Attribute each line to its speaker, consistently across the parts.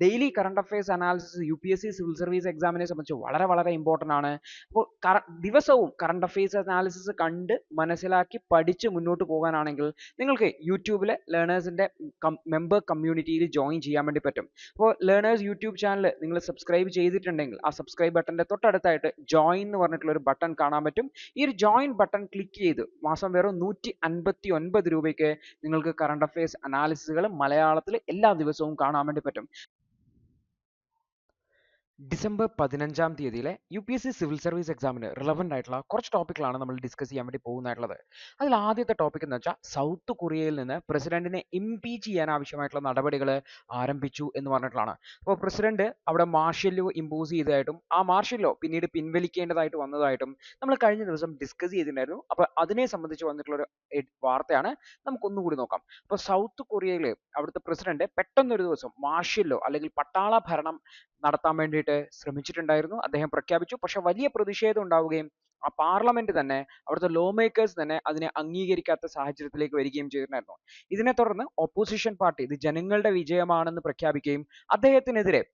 Speaker 1: Daily current affairs analysis UPSC civil service എക്സാമിനെ സംബന്ധിച്ച് വളരെ വളരെ ഇമ്പോർട്ടൻ്റ് ആണ്. അപ്പോൾ ദിവസവും കറണ്ട് അഫയേഴ്സ് അനാലിസിസ് കണ്ട് മനസ്സിലാക്കി പഠിച്ച് മുന്നോട്ട് പോകാനാണെങ്കിൽ നിങ്ങൾക്ക് യൂട്യൂബിലെ ലേണേഴ്സിൻ്റെ മെമ്പർ കമ്മ്യൂണിറ്റിയിൽ ജോയിൻ ചെയ്യാൻ വേണ്ടി പറ്റും. അപ്പോൾ ലേണേഴ്സ് യൂട്യൂബ് ചാനൽ നിങ്ങൾ സബ്സ്ക്രൈബ് ചെയ്തിട്ടുണ്ടെങ്കിൽ ആ സബ്സ്ക്രൈബ് ബട്ടൻ്റെ തൊട്ടടുത്തായിട്ട് ജോയിൻ എന്ന് പറഞ്ഞിട്ടുള്ള ഒരു ബട്ടൺ കാണാൻ പറ്റും. ഈ ഒരു ജോയിൻ ബട്ടൺ ക്ലിക്ക് ചെയ്ത് മാസം വെറും 159 രൂപയ്ക്ക് നിങ്ങൾക്ക് കറണ്ട് അഫയേഴ്സ് അനാലിസിസുകൾ മലയാളത്തിൽ എല്ലാ ദിവസവും കാണാൻ വേണ്ടി പറ്റും. ഡിസംബർ 15-ാം തീയതിയിലെ UPSC സിവിൽ സർവീസ് എക്സാമിന് റിലവൻ്റ് ആയിട്ടുള്ള കുറച്ച് ടോപ്പിക്കുകളാണ് നമ്മൾ ഡിസ്കസ് ചെയ്യാൻ വേണ്ടി പോകുന്നതായിട്ടുള്ളത്. അതിൽ ആദ്യത്തെ ടോപ്പിക് എന്ന് വെച്ചാൽ സൗത്ത് കൊറിയയിൽ നിന്ന് പ്രസിഡന്റിനെ ഇംപീച്ച് ചെയ്യാൻ ആവശ്യമായിട്ടുള്ള നടപടികൾ ആരംഭിച്ചു എന്ന് പറഞ്ഞിട്ടുള്ളതാണ്. അപ്പോൾ പ്രസിഡന്റ് അവിടെ മാർഷ്യൽ ലോ ഇമ്പോസ് ചെയ്തതായിട്ടും ആ മാർഷ്യൽ ലോ പിന്നീട് പിൻവലിക്കേണ്ടതായിട്ട് വന്നതായിട്ടും നമ്മൾ കഴിഞ്ഞ ദിവസം ഡിസ്കസ് ചെയ്തിട്ടുണ്ടായിരുന്നു. അപ്പോൾ അതിനെ സംബന്ധിച്ച് വന്നിട്ടുള്ള ഒരു വാർത്തയാണ് നമുക്കൊന്നുകൂടി നോക്കാം. അപ്പോൾ സൗത്ത് കൊറിയയിൽ അവിടുത്തെ പ്രസിഡന്റ് പെട്ടെന്നൊരു ദിവസം മാർഷ്യൽ ലോ അല്ലെങ്കിൽ പട്ടാള ഭരണം നടത്താൻ വേണ്ടിയിട്ട് ശ്രമിച്ചിട്ടുണ്ടായിരുന്നു. അദ്ദേഹം പ്രഖ്യാപിച്ചു. പക്ഷെ വലിയ പ്രതിഷേധം ഉണ്ടാവുകയും ആ പാർലമെന്റ് തന്നെ അവിടുത്തെ ലോ മേക്കേഴ്സ് തന്നെ അതിനെ അംഗീകരിക്കാത്ത സാഹചര്യത്തിലേക്ക് വരികയും ചെയ്തിട്ടുണ്ടായിരുന്നു. ഇതിനെ തുടർന്ന് ഓപ്പോസിഷൻ പാർട്ടി ഇത് ജനങ്ങളുടെ വിജയമാണെന്ന് പ്രഖ്യാപിക്കുകയും അദ്ദേഹത്തിനെതിരെ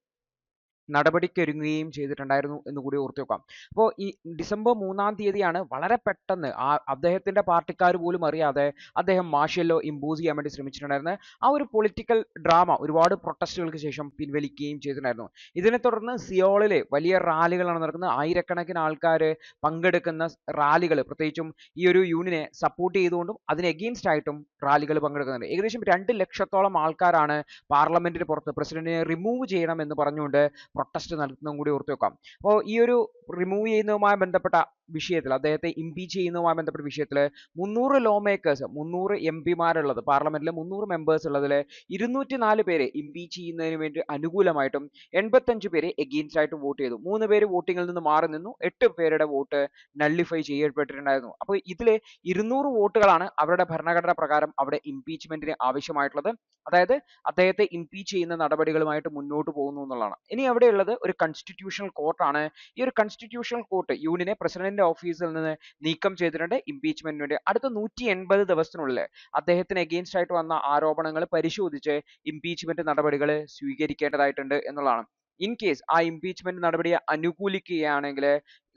Speaker 1: നടപടിക്കൊരുങ്ങുകയും ചെയ്തിട്ടുണ്ടായിരുന്നു എന്ന് കൂടി ഓർത്തു വെക്കാം. അപ്പോൾ ഈ ഡിസംബർ 3-ാം തീയതിയാണ് വളരെ പെട്ടെന്ന് അദ്ദേഹത്തിന്റെ പാർട്ടിക്കാർ പോലും അറിയാതെ അദ്ദേഹം മാർഷ്യൽ ലോ ഇമ്പോസ് ചെയ്യാൻ വേണ്ടി ശ്രമിച്ചിട്ടുണ്ടായിരുന്നത്. ആ ഒരു പൊളിറ്റിക്കൽ ഡ്രാമ ഒരുപാട് പ്രൊട്ടസ്റ്റുകൾക്ക് ശേഷം പിൻവലിക്കുകയും ചെയ്തിട്ടുണ്ടായിരുന്നു. ഇതിനെ തുടർന്ന് സിയോളിൽ വലിയ റാലികളാണ് നടക്കുന്നത്. ആയിരക്കണക്കിന് ആൾക്കാർ പങ്കെടുക്കുന്ന റാലികൾ, പ്രത്യേകിച്ചും ഈ ഒരു യൂണിയനെ സപ്പോർട്ട് ചെയ്തുകൊണ്ടും അതിന് എഗെയിൻസ്റ്റ് ആയിട്ടും റാലികൾ പങ്കെടുക്കുന്നുണ്ട്. ഏകദേശം 2 ലക്ഷത്തോളം ആൾക്കാരാണ് പാർലമെന്റിന് പുറത്ത് പ്രസിഡന്റിനെ റിമൂവ് ചെയ്യണം എന്ന് പറഞ്ഞുകൊണ്ട് പ്രൊട്ടസ്റ്റ് നടത്തുന്നതും കൂടി ഓർത്തു വെക്കാം. അപ്പോൾ ഈ ഒരു റിമൂവ് ചെയ്യുന്നതുമായി ബന്ധപ്പെട്ട വിഷയത്തിൽ, അദ്ദേഹത്തെ ഇംപീച്ച് ചെയ്യുന്നതുമായി ബന്ധപ്പെട്ട വിഷയത്തിൽ 300 ലോ മേക്കേഴ്സ്, 300 MP-മാരുള്ളത്, പാർലമെന്റിലെ 300 മെമ്പേഴ്സ് ഉള്ളതിൽ 204 പേരെ ഇംപീച്ച് ചെയ്യുന്നതിന് വേണ്ടി അനുകൂലമായിട്ടും 85 പേരെ എഗെയിൻസ്റ്റ് ആയിട്ട് വോട്ട് ചെയ്തു. 3 പേര് വോട്ടിങ്ങിൽ നിന്ന് മാറി നിന്നു. 8 പേരുടെ വോട്ട് നള്ളിഫൈ ചെയ്യപ്പെട്ടിട്ടുണ്ടായിരുന്നു. അപ്പോൾ ഇതിൽ 200 വോട്ടുകളാണ് അവരുടെ ഭരണഘടന പ്രകാരം അവിടെ ഇംപീച്ച്മെന്റിന് ആവശ്യമായിട്ടുള്ളത്. അതായത് അദ്ദേഹത്തെ ഇംപീച്ച് ചെയ്യുന്ന നടപടികളുമായിട്ട് മുന്നോട്ട് പോകുന്നു എന്നുള്ളതാണ്. ഇനി അവിടെയുള്ളത് ഒരു കൺസ്റ്റിറ്റ്യൂഷണൽ കോർട്ടാണ്. ഈ ഒരു കൺസ്റ്റിറ്റ്യൂഷണൽ കോർട്ട് യൂണിയനെ പ്രസിഡന്റിന്റെ ഓഫീസിൽ നിന്ന് നീക്കം ചെയ്തിട്ടുണ്ട് ഇംപീച്ച്മെന്റിന് വേണ്ടി. അടുത്ത 180 ദിവസത്തിനുള്ളിൽ അദ്ദേഹത്തിന് എഗെയിൻസ്റ്റ് ആയിട്ട് വന്ന ആരോപണങ്ങൾ പരിശോധിച്ച് ഇംപീച്ച്മെന്റ് നടപടികൾ സ്വീകരിക്കേണ്ടതായിട്ടുണ്ട് എന്നുള്ളതാണ്. ഇൻ കേസ് ആ ഇംപീച്ച്മെന്റ് നടപടിയെ അനുകൂലിക്കുകയാണെങ്കിൽ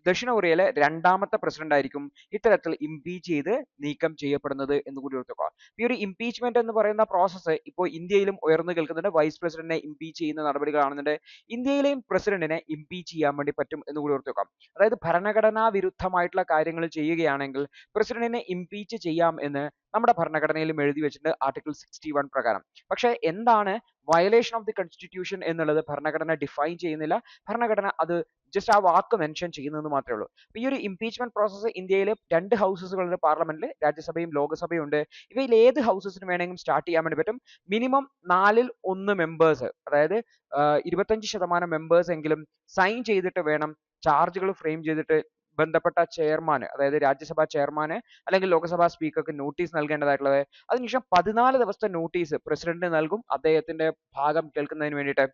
Speaker 1: ദക്ഷിണ കൊറിയയിലെ 2ാമത്തെ പ്രസിഡന്റ് ആയിരിക്കും ഇത്തരത്തിൽ ഇംപീച്ച് ചെയ്ത് നീക്കം ചെയ്യപ്പെടുന്നത് എന്ന് കൂടി ഓർത്തുക. ഈ ഒരു ഇംപീച്ച്മെന്റ് എന്ന് പറയുന്ന പ്രോസസ്സ് ഇപ്പോൾ ഇന്ത്യയിലും ഉയർന്നു കേൾക്കുന്നുണ്ട്. വൈസ് പ്രസിഡന്റിനെ ഇംപീച്ച് ചെയ്യുന്ന നടപടികളാണെന്നുണ്ട്. ഇന്ത്യയിലെയും പ്രസിഡന്റിനെ ഇംപീച്ച് ചെയ്യാൻ വേണ്ടി പറ്റും എന്ന് കൂടി ഓർത്തുക. അതായത് ഭരണഘടനാ വിരുദ്ധമായിട്ടുള്ള കാര്യങ്ങൾ ചെയ്യുകയാണെങ്കിൽ പ്രസിഡന്റിനെ ഇംപീച്ച് ചെയ്യാം എന്ന് നമ്മുടെ ഭരണഘടനയിലും എഴുതി വെച്ചിട്ടുണ്ട് ആർട്ടിക്കിൾ 61 പ്രകാരം. പക്ഷേ എന്താണ് വയലേഷൻ ഓഫ് ദി കോൺസ്റ്റിറ്റ്യൂഷൻ എന്നുള്ളത് ഭരണഘടന ഡിഫൈൻ ചെയ്യുന്നില്ല. ഭരണഘടന അത് ജസ്റ്റ് ആ വാക്ക് മെൻഷൻ ചെയ്യുന്നത് മാത്രമേ ഉള്ളൂ. ഈ ഒരു ഇംപീച്ച്മെന്റ് പ്രോസസ്സ് ഇന്ത്യയിൽ 2 ഹൗസസുകളുണ്ട് പാർലമെന്റിൽ, രാജ്യസഭയും ലോകസഭയും ഉണ്ട്. ഇവയിൽ ഏത് ഹൗസസിന് വേണമെങ്കിലും സ്റ്റാർട്ട് ചെയ്യാൻ വേണ്ടി പറ്റും. മിനിമം 4-ൽ 1 മെമ്പേഴ്സ്, അതായത് 25% മെമ്പേഴ്സ് എങ്കിലും സൈൻ ചെയ്തിട്ട് വേണം ചാർജുകൾ ഫ്രെയിം ചെയ്തിട്ട് ബന്ധപ്പെട്ട ചെയർമാന്, അതായത് രാജ്യസഭാ ചെയർമാന് അല്ലെങ്കിൽ ലോക്സഭാ സ്പീക്കർക്ക് നോട്ടീസ് നൽകേണ്ടതായിട്ടുള്ളത്. അതിനുശേഷം 14 ദിവസത്തെ നോട്ടീസ് പ്രസിഡന്റിന് നൽകും അദ്ദേഹത്തിന്റെ ഭാഗം കേൾക്കുന്നതിന് വേണ്ടിയിട്ട്.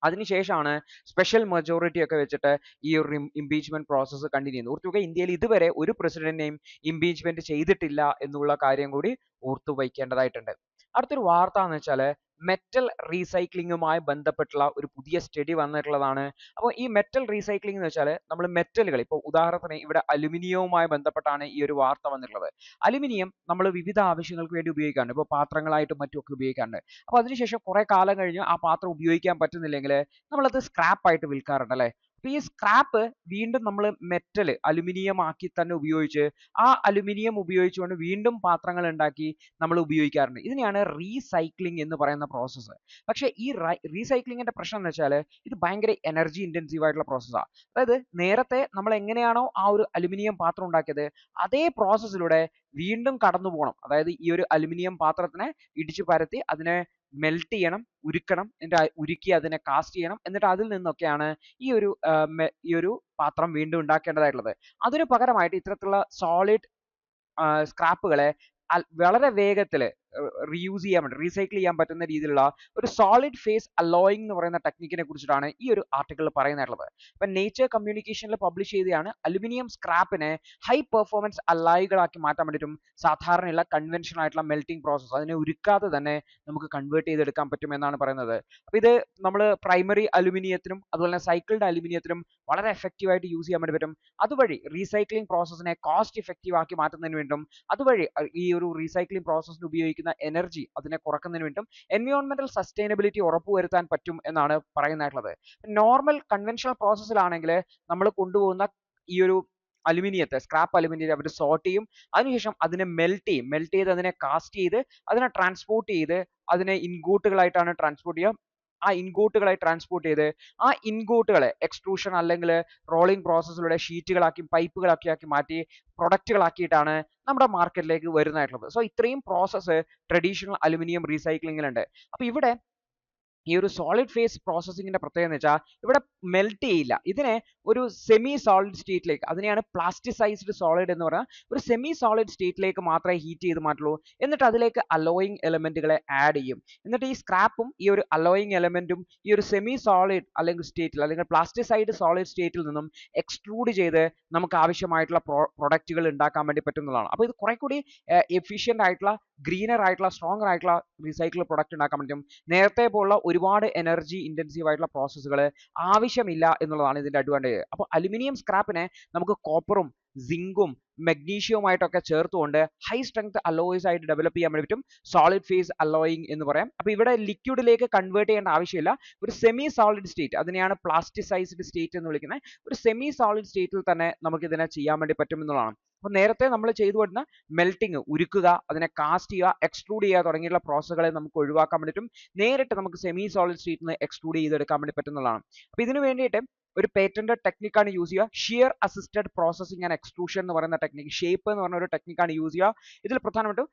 Speaker 1: അതിനുശേഷമാണ് സ്പെഷ്യൽ മെജോറിറ്റി ഒക്കെ വെച്ചിട്ട് ഈ ഒരു ഇംപീച്ച്മെന്റ് പ്രോസസ്സ് കണ്ടിന്യൂ ചെയ്യുന്നത്. ഓർത്തുവെക്കുക, ഇന്ത്യയിൽ ഇതുവരെ ഒരു പ്രസിഡന്റിനെയും ഇംപീച്ച്മെന്റ് ചെയ്തിട്ടില്ല എന്നുള്ള കാര്യം കൂടി ഓർത്തു വയ്ക്കേണ്ടതായിട്ടുണ്ട്. അടുത്തൊരു വാർത്ത എന്ന് വെച്ചാൽ മെറ്റൽ റീസൈക്ലിങ്ങുമായി ബന്ധപ്പെട്ടുള്ള ഒരു പുതിയ സ്റ്റഡി വന്നിട്ടുള്ളതാണ്. അപ്പോൾ ഈ മെറ്റൽ റീസൈക്ലിംഗ് എന്ന് വെച്ചാൽ നമ്മൾ മെറ്റലുകൾ, ഇപ്പോൾ ഉദാഹരണത്തിന് ഇവിടെ അലുമിനിയവുമായി ബന്ധപ്പെട്ടാണ് ഈ ഒരു വാർത്ത വന്നിട്ടുള്ളത്. അലുമിനിയം നമ്മൾ വിവിധ ആവശ്യങ്ങൾക്ക് വേണ്ടി ഉപയോഗിക്കാറുണ്ട്. ഇപ്പോൾ പാത്രങ്ങളായിട്ടും മറ്റുമൊക്കെ ഉപയോഗിക്കാറുണ്ട്. അപ്പോൾ അതിനുശേഷം കുറെ കാലം കഴിഞ്ഞ് ആ പാത്രം ഉപയോഗിക്കാൻ പറ്റുന്നില്ലെങ്കിൽ നമ്മളത് സ്ക്രാപ്പ് ആയിട്ട് വിൽക്കാറുണ്ട് അല്ലേ. അപ്പോൾ ഈ സ്ക്രാപ്പ് വീണ്ടും നമ്മൾ മെറ്റൽ അലുമിനിയം ആക്കി തന്നെ ഉപയോഗിച്ച് ആ അലുമിനിയം ഉപയോഗിച്ചുകൊണ്ട് വീണ്ടും പാത്രങ്ങൾ ഉണ്ടാക്കി നമ്മൾ ഉപയോഗിക്കാറുണ്ട്. ഇതിനെയാണ് റീസൈക്ലിംഗ് എന്ന് പറയുന്ന പ്രോസസ്സ്. പക്ഷേ ഈ റീസൈക്ലിങ്ങിന്റെ പ്രശ്നം എന്ന് വെച്ചാൽ ഇത് ഭയങ്കര എനർജി ഇന്റൻസീവ് ആയിട്ടുള്ള പ്രോസസ്സാണ്. അതായത് നേരത്തെ നമ്മൾ എങ്ങനെയാണോ ആ ഒരു അലുമിനിയം പാത്രം ഉണ്ടാക്കിയത് അതേ പ്രോസസ്സിലൂടെ വീണ്ടും കടന്നു പോകണം. അതായത് ഈ ഒരു അലുമിനിയം പാത്രത്തിനെ ഇടിച്ചു പരത്തി അതിനെ മെൽറ്റ് ചെയ്യണം, ഉരുക്കണം, എന്നിട്ട് ഉരുക്കി അതിനെ കാസ്റ്റ് ചെയ്യണം, എന്നിട്ട് അതിൽ നിന്നൊക്കെയാണ് ഈ ഒരു പാത്രം വീണ്ടും ഉണ്ടാക്കേണ്ടതായിട്ടുള്ളത്. അതിനു പകരമായിട്ട് ഇത്തരത്തിലുള്ള സോളിഡ് സ്ക്രാപ്പുകളെ വളരെ വേഗത്തിൽ റീയൂസ് ചെയ്യാൻ പറ്റും, റീസൈക്കിൾ ചെയ്യാൻ പറ്റുന്ന രീതിയിലുള്ള ഒരു സോളിഡ് ഫേസ് അലോയിങ് എന്ന് പറയുന്ന ടെക്നിക്കിനെ കുറിച്ചിട്ടാണ് ഈ ഒരു ആർട്ടിക്കിളിൽ പറയുന്നുള്ളത്. ഇപ്പൊ നേച്ചർ കമ്മ്യൂണിക്കേഷനിൽ പബ്ലിഷ് ചെയ്തതാണ് അലുമിനിയം സ്ക്രാപ്പിനെ ഹൈ പെർഫോമൻസ് അലോയികളാക്കി മാറ്റാൻ വേണ്ടിയിട്ടും സാധാരണയുള്ള കൺവെൻഷണൽ ആയിട്ടുള്ള മെൽറ്റിംഗ് പ്രോസസ്സ് അതിനെ ഉരുക്കാതെ തന്നെ നമുക്ക് കൺവേർട്ട് ചെയ്തെടുക്കാൻ പറ്റും എന്നാണ് പറയുന്നത്. അപ്പൊ ഇത് നമ്മൾ പ്രൈമറി അലുമിനിയത്തിനും അതുപോലെ തന്നെ സൈക്കിൾഡ് അലുമിനിയത്തിനും വളരെ എഫക്റ്റീവ് ആയിട്ട് യൂസ് ചെയ്യാൻ വേണ്ടി പറ്റും. അതുവഴി റീസൈക്ലിംഗ് പ്രോസസ്സിനെ കോസ്റ്റ് ഇഫക്റ്റീവ് ആക്കി മാറ്റുന്നതിന് വേണ്ടിയും അതുവഴി ഈ ഒരു റീസൈക്ലിംഗ് പ്രോസസ്സിന് ഉപയോഗിക്കുന്ന എനർജി അതിനെ കുറക്കുന്നതിന് വേണ്ടിയും എൻവയോൺമെന്റൽ സസ്റ്റൈനബിലിറ്റി ഉറപ്പുവരുത്താൻ പറ്റും എന്നാണ് പറയുന്നതായിട്ടുള്ളത്. നോർമൽ കൺവെൻഷണൽ പ്രോസസ്സിലാണെങ്കിൽ നമ്മൾ കൊണ്ടുപോകുന്ന ഈ ഒരു അലുമിനിയത്തെ സ്ക്രാപ്പ് അലുമിനിയത്തെ അവർ സോർട്ട് ചെയ്യും, അതിനുശേഷം അതിനെ മെൽറ്റ് ചെയ്ത് അതിനെ കാസ്റ്റ് ചെയ്ത് അതിനെ ട്രാൻസ്പോർട്ട് ചെയ്ത് അതിനെ ഇൻഗോട്ടുകളായിട്ടാണ് ട്രാൻസ്പോർട്ട് ചെയ്യുക. ആ ഇൻഗോട്ടുകളായി ട്രാൻസ്പോർട്ട് ചെയ്ത് ആ ഇൻഗോട്ടുകളെ എക്സ്ട്രൂഷൻ അല്ലെങ്കിൽ റോളിംഗ് പ്രോസസ്സിലൂടെ ഷീറ്റുകളാക്കി പൈപ്പുകളാക്കി മാറ്റി പ്രൊഡക്റ്റുകളാക്കിയിട്ടാണ് നമ്മുടെ മാർക്കറ്റിലേക്ക് വരുന്നതായിട്ടുള്ളത്. സോ ഇത്രയും പ്രോസസ്സ് ട്രഡീഷണൽ അലുമിനിയം റീസൈക്ലിങ്ങിലുണ്ട്. അപ്പൊ ഇവിടെ ഈ ഒരു സോളിഡ് ഫേസ് പ്രോസസ്സിങ്ങിന്റെ പ്രത്യേകത എന്ന് വെച്ചാൽ ഇവിടെ മെൽറ്റ് ചെയ്യില്ല, ഇതിനെ ഒരു സെമി സോളിഡ് സ്റ്റേറ്റിലേക്ക്, അതിനെയാണ് പ്ലാസ്റ്റിസൈസ്ഡ് സോളിഡ് എന്ന് പറയുന്നത്, ഒരു സെമി സോളിഡ് സ്റ്റേറ്റിലേക്ക് മാത്രമേ ഹീറ്റ് ചെയ്ത് മാറ്റുള്ളൂ. എന്നിട്ട് അതിലേക്ക് അലോയിങ് എലമെന്റുകളെ ആഡ് ചെയ്യും. എന്നിട്ട് ഈ സ്ക്രാപ്പും ഈ ഒരു അലോയിങ് എലമെന്റും ഈ ഒരു സെമി സോളിഡ് അല്ലെങ്കിൽ സ്റ്റേറ്റിൽ അല്ലെങ്കിൽ പ്ലാസ്റ്റിസൈഡ് സോളിഡ് സ്റ്റേറ്റിൽ നിന്നും എക്സ്ട്രൂഡ് ചെയ്ത് നമുക്ക് ആവശ്യമായിട്ടുള്ള പ്രൊഡക്റ്റുകൾ ഉണ്ടാക്കാൻ വേണ്ടി പറ്റുന്നതാണ്. അപ്പോൾ ഇത് കുറെ കൂടി എഫിഷ്യന്റ് ആയിട്ടുള്ള, ഗ്രീനർ ആയിട്ടുള്ള, സ്ട്രോങ്ങർ ആയിട്ടുള്ള റീസൈക്കിൾ പ്രൊഡക്റ്റ് ഉണ്ടാക്കാൻ പറ്റും. നേരത്തെ പോലുള്ള ഒരുപാട് എനർജി ഇന്റൻസീവ് ആയിട്ടുള്ള പ്രോസസ്സുകൾ ആവശ്യമില്ല എന്നുള്ളതാണ് ഇതിന്റെ അഡ്വാൻറ്റേജ്. അപ്പോൾ അലുമിനിയം സ്ക്രാപ്പിനെ നമുക്ക് കോപ്പറും സിങ്കും മെഗ്നീഷ്യവുമായിട്ടൊക്കെ ചേർത്തുകൊണ്ട് ഹൈ സ്ട്രെങ്ത് അലോയ്സ് ആയിട്ട് ഡെവലപ്പ് ചെയ്യാൻ വേണ്ടി പറ്റും. സോളിഡ് ഫേസ് അലോയിങ് എന്ന് പറയാം. അപ്പോൾ ഇവിടെ ലിക്വിഡിലേക്ക് കൺവേർട്ട് ചെയ്യേണ്ട ആവശ്യമില്ല, ഒരു സെമി സോളിഡ് സ്റ്റേറ്റ്, അതിനെയാണ് പ്ലാസ്റ്റിസൈസ്ഡ് സ്റ്റേറ്റ് എന്ന് വിളിക്കുന്നത്, ഒരു സെമി സോളിഡ് സ്റ്റേറ്റിൽ തന്നെ നമുക്ക് ഇതിനെ ചെയ്യാൻ വേണ്ടി പറ്റും എന്നുള്ളതാണ്. അപ്പോൾ നേരത്തെ നമ്മൾ ചെയ്തു വരുന്ന മെൽറ്റിങ്, ഉരുക്കുക, അതിനെ കാസ്റ്റ് ചെയ്യുക, എക്സ്ട്രൂഡ് ചെയ്യുക തുടങ്ങിയുള്ള പ്രോസസ്സുകളെ നമുക്ക് ഒഴിവാക്കാൻ പറ്റും. നേരിട്ട് നമുക്ക് സെമി സോളിഡ് സ്റ്റേറ്റിൽ നിന്ന് എക്സ്ട്രൂഡ് ചെയ്തെടുക്കാൻ വേണ്ടി പറ്റുന്നതാണ്. അപ്പോൾ ഇതിനു വേണ്ടിയിട്ട് ഒരു പേറ്റന്റഡ് ടെക്നിക്കാണ് യൂസ് ചെയ്യുക, shear assisted processing and extrusion എന്ന് പറയുന്ന ടെക്നിക്ക്, ഷേപ്പ് എന്ന് പറഞ്ഞ ഒരു ടെക്നിക്കാണ് യൂസ് ചെയ്യുക. ഇതിൽ പ്രധാനമായിട്ടും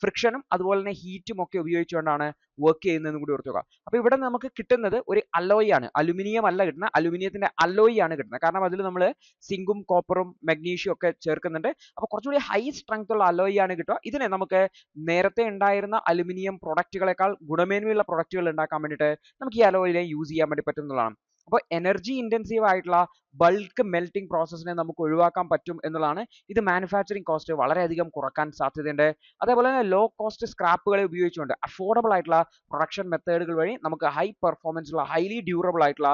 Speaker 1: ഫ്രിക്ഷനും അതുപോലെ തന്നെ ഹീറ്റും ഒക്കെ ഉപയോഗിച്ചുകൊണ്ടാണ് വർക്ക് ചെയ്യുന്നതെന്ന് കൂടി ഓർത്ത് വെക്കുക. അപ്പോൾ ഇവിടെ നമുക്ക് കിട്ടുന്നത് ഒരു അലോയ് ആണ്, അലുമിനിയം അല്ല കിട്ടുന്നത്, അലുമിനിയത്തിന്റെ അലോയ് ആണ് കിട്ടുന്നത്. കാരണം അതിൽ നമ്മൾ സിങ്കും കോപ്പറും മെഗ്നീഷ്യം ഒക്കെ ചേർക്കുന്നുണ്ട്. അപ്പോൾ കുറച്ചുകൂടി ഹൈ സ്ട്രെങ്ത് ഉള്ള അലോയ് ആണ് കിട്ടുക. ഇതിനെ നമുക്ക് നേരത്തെ ഉണ്ടായിരുന്ന അലുമിനിയം പ്രൊഡക്റ്റുകളെക്കാൾ ഗുണമേന്മയുള്ള പ്രൊഡക്റ്റുകൾ ഉണ്ടാക്കാൻ വേണ്ടിയിട്ട് നമുക്ക് ഈ അലോയിനെ യൂസ് ചെയ്യാൻ വേണ്ടി പറ്റുന്നതാണ്. അപ്പോൾ എനർജി ഇന്റൻസീവ് ആയിട്ടുള്ള ബൾക്ക് മെൽറ്റിംഗ് പ്രോസസ്സിനെ നമുക്ക് ഒഴിവാക്കാൻ പറ്റും എന്നുള്ളതാണ്. ഇത് മാനുഫാക്ചറിങ് കോസ്റ്റ് വളരെയധികം കുറക്കാൻ സാധ്യതയുണ്ട്. അതേപോലെ തന്നെ ലോ കോസ്റ്റ് സ്ക്രാപ്പുകളെ ഉപയോഗിച്ചുകൊണ്ട് അഫോർഡബിൾ ആയിട്ടുള്ള പ്രൊഡക്ഷൻ മെത്തേഡുകൾ വഴി നമുക്ക് ഹൈ പെർഫോമൻസ് ഉള്ള ഹൈലി ഡ്യൂറബിൾ ആയിട്ടുള്ള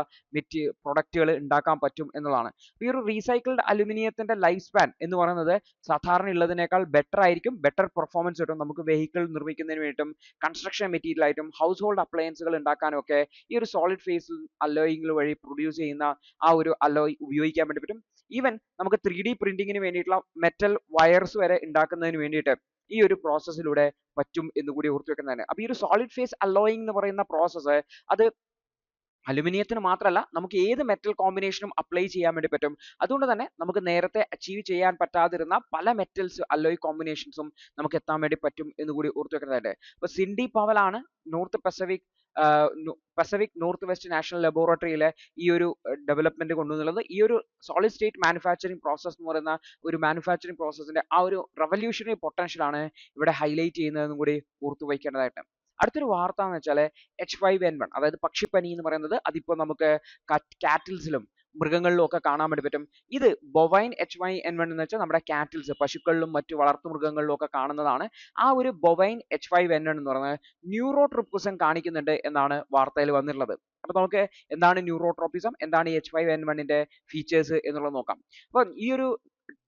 Speaker 1: പ്രൊഡക്റ്റുകൾ ഉണ്ടാക്കാൻ പറ്റും എന്നുള്ളതാണ്. ഈ ഒരു റീസൈക്കിൾഡ് അലുമിനിയത്തിന്റെ ലൈഫ് സ്പാൻ എന്ന് പറയുന്നത് സാധാരണ ഉള്ളതിനേക്കാൾ ബെറ്റർ ആയിരിക്കും, ബെറ്റർ പെർഫോമൻസ് കിട്ടും. നമുക്ക് വെഹിക്കിൾ നിർമ്മിക്കുന്നതിന് വേണ്ടിയിട്ടും കൺസ്ട്രക്ഷൻ മെറ്റീരിയൽ ആയിട്ടും ഹൗസ് ഹോൾഡ് അപ്ലയൻസുകൾ ഉണ്ടാക്കാനും ഒക്കെ ഈ ഒരു സോളിഡ് ഫേസ് അലോയിങ് വഴി പ്രൊഡ്യൂസ് ചെയ്യുന്ന ആ ഒരു അലോയ് ഉപയോഗിക്കാൻ വേണ്ടി പറ്റും. ഈവൻ നമുക്ക് 3D പ്രിന്റിങ്ങിന് വേണ്ടിയിട്ടുള്ള മെറ്റൽ വയർസ് വരെ ഉണ്ടാക്കുന്നതിന് വേണ്ടിയിട്ട് ഈ ഒരു പ്രോസസ്സിലൂടെ പറ്റും എന്ന് കൂടി ഓർത്തു വെക്കുന്നതാണ്. അപ്പോൾ ഈ ഒരു സോളിഡ് ഫേസ് അലോയിങ് എന്ന് പറയുന്ന പ്രോസസ്സ് അത് അലുമിനിയത്തിന് മാത്രമല്ല, നമുക്ക് ഏത് മെറ്റൽ കോമ്പിനേഷനും അപ്ലൈ ചെയ്യാൻ വേണ്ടി പറ്റും. അതുകൊണ്ട് തന്നെ നമുക്ക് നേരത്തെ അച്ചീവ് ചെയ്യാൻ പറ്റാതിരുന്ന പല മെറ്റൽസ് അലോയ് കോമ്പിനേഷൻസും നമുക്ക് എത്താൻ വേണ്ടി പറ്റും എന്ന് കൂടി ഓർത്തു വെക്കുന്നതായിട്ട്. അപ്പോൾ സിൻഡി പവലാണ് പസഫിക് നോർത്ത് വെസ്റ്റ് നാഷണൽ ലബോറട്ടറിയിലെ ഈ ഒരു ഡെവലപ്മെന്റ് കൊണ്ടുവന്നുള്ളത്. ഈ ഒരു സോളിഡ് സ്റ്റേറ്റ് മാനുഫാക്ചറിങ് പ്രോസസ് എന്ന് പറയുന്ന ഒരു മാനുഫാക്ചറിങ് പ്രോസസ്സിന്റെ ആ ഒരു റവല്യൂഷണറി പൊട്ടൻഷ്യൽ ആണ് ഇവിടെ ഹൈലൈറ്റ് ചെയ്യുന്നതെന്നും കൂടി ഓർത്തു വയ്ക്കേണ്ടതായിട്ട്. അടുത്തൊരു വാർത്ത എന്ന് വെച്ചാൽ H5N1, അതായത് പക്ഷിപ്പനി എന്ന് പറയുന്നത് അതിപ്പോൾ നമുക്ക് കാറ്റിൽസിലും മൃഗങ്ങളിലും ഒക്കെ കാണാൻ വേണ്ടി പറ്റും. ഇത് ബൊവൈൻ H5N1 എന്ന് വെച്ചാൽ നമ്മുടെ കാറ്റിൽസ്, പശുക്കളിലും മറ്റു വളർത്തു മൃഗങ്ങളിലും ഒക്കെ കാണുന്നതാണ്. ആ ഒരു ബൊവൈൻ H5N1 എന്ന് പറയുന്നത് ന്യൂറോട്രോപ്പിസം കാണിക്കുന്നുണ്ട് എന്നാണ് വാർത്തയിൽ വന്നിട്ടുള്ളത്. അപ്പോൾ നമുക്ക് എന്താണ് ന്യൂറോട്രോപ്പിസം, എന്താണ് ഈ H5N1ന്റെ ഫീച്ചേഴ്സ് എന്നുള്ളത് നോക്കാം. അപ്പോൾ ഈ ഒരു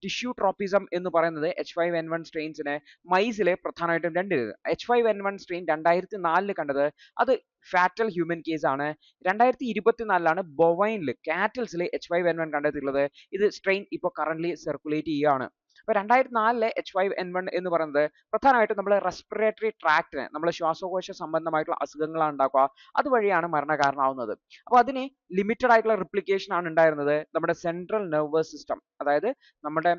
Speaker 1: ടിഷ്യൂ ട്രോപ്പിസം എന്ന് പറയുന്നത് H5N1 സ്ട്രെയിൻസിനെ മൈസിലെ പ്രധാനമായിട്ടും രണ്ട് H5N1 സ്ട്രെയിൻ 2004 കണ്ടത് അത് ഫാറ്റൽ ഹ്യൂമൻ കേസ് ആണ്. 2024 ബൊവൈനിൽ കാറ്റിൽസിൽ H5N1 കണ്ടെത്തിയിട്ടുള്ളത്. ഇത് സ്ട്രെയിൻ ഇപ്പോൾ കറന്റ് സർക്കുലേറ്റ് ചെയ്യുകയാണ്. അപ്പോൾ 2004 H5N1 എന്ന് പറയുന്നത് പ്രധാനമായിട്ടും നമ്മൾ റെസ്പിറേറ്ററി ട്രാക്റ്റിന്, നമ്മുടെ ശ്വാസകോശ സംബന്ധമായിട്ടുള്ള അസുഖങ്ങളാണ് ഉണ്ടാക്കുക, അതുവഴിയാണ് മരണകാരണമാവുന്നത്. അപ്പോൾ അതിന് ലിമിറ്റഡ് ആയിട്ടുള്ള റിപ്ലിക്കേഷൻ ആണ് ഉണ്ടായിരുന്നത് നമ്മുടെ സെൻട്രൽ നെർവസ് സിസ്റ്റം, അതായത് നമ്മുടെ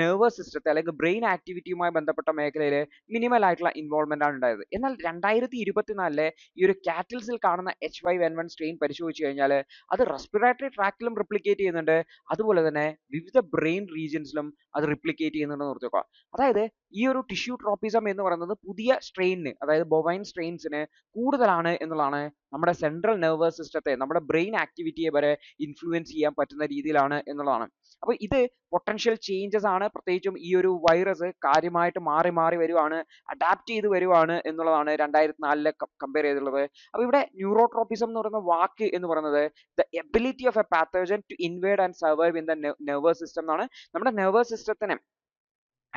Speaker 1: നെർവസ് സിസ്റ്റത്തെ അല്ലെങ്കിൽ ബ്രെയിൻ ആക്ടിവിറ്റിയുമായി ബന്ധപ്പെട്ട മേഖലയിൽ മിനിമൽ ആയിട്ടുള്ള ഇൻവോൾവ്മെന്റ് ആണ് ഉണ്ടായത്. എന്നാൽ 2024 ഈ ഒരു കാറ്റിൽസിൽ കാണുന്ന H5N1 സ്ട്രെയിൻ പരിശോധിച്ചു കഴിഞ്ഞാൽ അത് റെസ്പിറേറ്ററി ട്രാക്റ്റിലും റിപ്ലിക്കേറ്റ് ചെയ്യുന്നുണ്ട്, അതുപോലെ തന്നെ വിവിധ ബ്രെയിൻ റീജിയൻസിലും അത് റിപ്ലിക്കേറ്റ് ചെയ്യുന്നുണ്ടെന്ന് ഓർത്ത് വെക്കുക. അതായത് ഈ ഒരു ടിഷ്യൂ ട്രോപ്പിസം എന്ന് പറയുന്നത് പുതിയ സ്ട്രെയിനിന്, അതായത് ബൊവൈൻ സ്ട്രെയിൻസിന് കൂടുതലാണ് എന്നുള്ളതാണ്. നമ്മുടെ സെൻട്രൽ നെർവസ് സിസ്റ്റത്തെ, നമ്മുടെ ബ്രെയിൻ ആക്ടിവിറ്റിയെ വരെ ഇൻഫ്ലുവൻസ് ചെയ്യാൻ പറ്റുന്ന രീതിയിലാണ് എന്നുള്ളതാണ്. അപ്പോൾ ഇത് പൊട്ടൻഷ്യൽ ചേഞ്ചസ് ആണ്. പ്രത്യേകിച്ചും ഈ ഒരു വൈറസ് കാര്യമായിട്ട് മാറി മാറി വരുവാണ്, അഡാപ്റ്റ് ചെയ്ത് വരുവാണ് എന്നുള്ളതാണ് 2004 കമ്പയർ ചെയ്തിട്ടുള്ളത്. അപ്പോൾ ഇവിടെ ന്യൂറോട്രോപ്പിസം എന്ന് പറയുന്ന വാക്ക് എന്ന് പറയുന്നത് the ability of a pathogen to invade and survive in the nervous system എന്നാണ്. നമ്മുടെ നെർവസ് സിസ്റ്റത്തിനെ